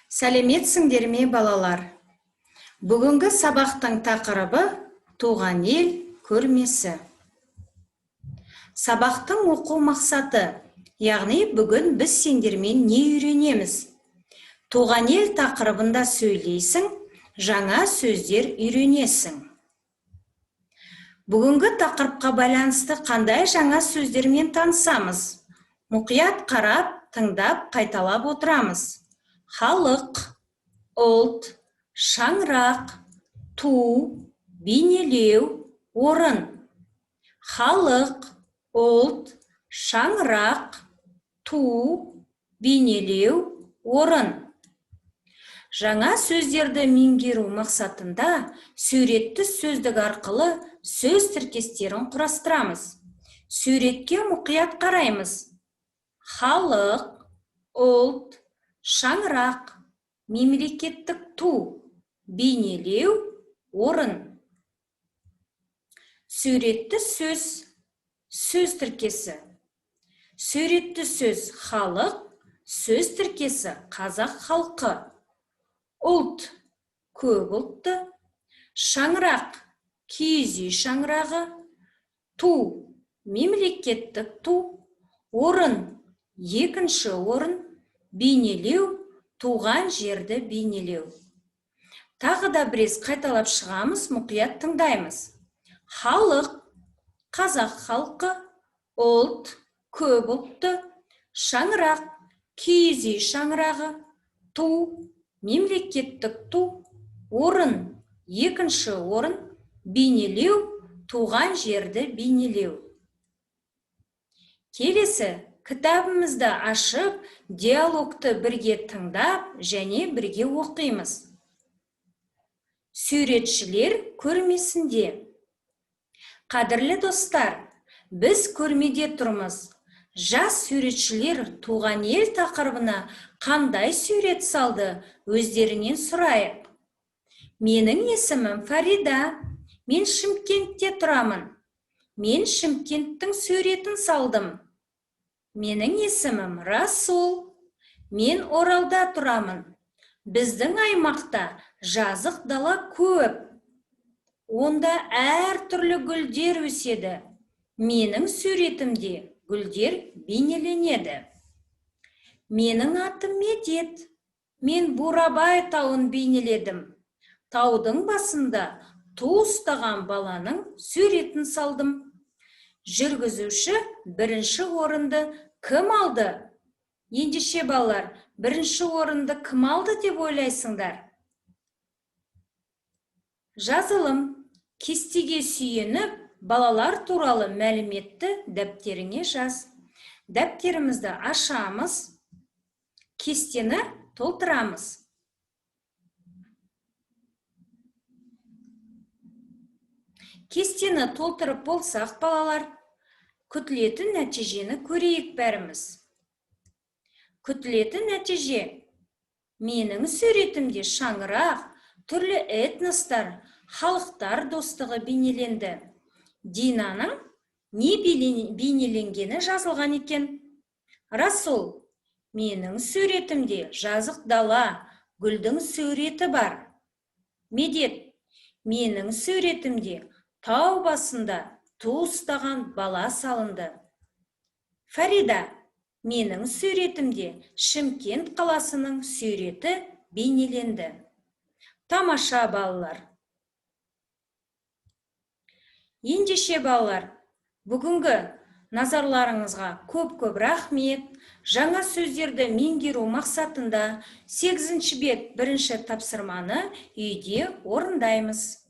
Сәлеметсіңдер ме, балалар? Бүгінгі сабақтың тақырыбы туған ел көрмесі. Сабақтың оқу мақсаты, яғни бүгін біз сендермен не үйренеміз? Туған ел тақырыбында сөйлейсің, жаңа сөздер үйренесің. Бүгінгі тақырыпқа байланысты қандай жаңа сөздермен танысамыз? Мұқият қарап, тыңдап, қайталап отырамыз. Халық, ұлт, шаңырақ, ту, бейнелеу, орын. Халық, ұлт, шаңырақ, ту, бейнелеу, орын. Жаңа сөздерді меңгеру мақсатында суретті сөздік арқылы сөз тіркестерін құрастырамыз. Суретке мұқият қараймыз. Халық, ұлт, шаңырақ, мемлекеттік ту, бейнелеу, орын. Суретті сөз, сөз тіркесі. Суретті сөз халық, сөз тіркесі қазақ халқы. Ұлт, көп ұлтты. Шаңырақ, киіз үй шаңырағы. Ту, мемлекеттік ту. Орын, екінші орын. Бейнелеу, туған жерді бейнелеу. Тағы да бірез қайталап шығамыз, мұқият тыңдаймыз. Халық, қазақ халқы. Ұлт, көп ұлтты. Шаңырақ, киіз үй шаңырағы. Ту, мемлекеттік ту. Орын, екінші орын. Бейнелеу, туған жерді бейнелеу. Келесі, кітабымызды ашып, диалогты бірге тыңдап, және бірге оқимыз. Суретшілер көрмесінде. Қадірлі достар, біз көрмеде тұрмыз. Жас суретшілер туған ел тақырыбына қандай сурет салды, өздерінен сұрайық. Менің есімім Фарида. Мен Шымкентте тұрамын. Мен Шымкенттің суретін салдым. Менің есімім Расул. Мен Оралда тұрамын. Біздің аймақта жазық дала көп. Онда әр түрлі гүлдер өседі. Менің суретімде гүлдер бейнеленеді. Менің атым Медет. Мен Бурабай тауын бейнеледім. Таудың басында ту ұстаған баланың суретін салдым. Жүргізуші бірінші орынды кім алды? Ендеше балалар, бірінші орынды кім алды деп ойлайсыңдар? Жазылым. Кестеге сүйеніп, балалар туралы мәліметті дәптеріңе жаз. Дәптерімізді ашамыз, кестені толтырамыз. Кестені толтырып болсақ, балалар, күтілетін нәтижені көрейік бәріміз. Күтілетін нәтиже. Менің суретімде шаңырақ, түрлі этностар, халықтар достығы бейнеленді. Динаның не бейнеленгені жазылған екен? Расул, менің суретімде жазық дала, гүлдің суреті бар. Медет, менің суретімде тау басында ту ұстаған бала салынды. Фарида, менің суретімде Шымкент қаласының суреті бейнеленді. Тамаша балалар. Ендеше балалар, бүгінгі назарларыңызға көп рахмет. Жаңа сөздерді меңгеру мақсатында 8-ші бет 1-ші тапсырманы үйде орындаймыз.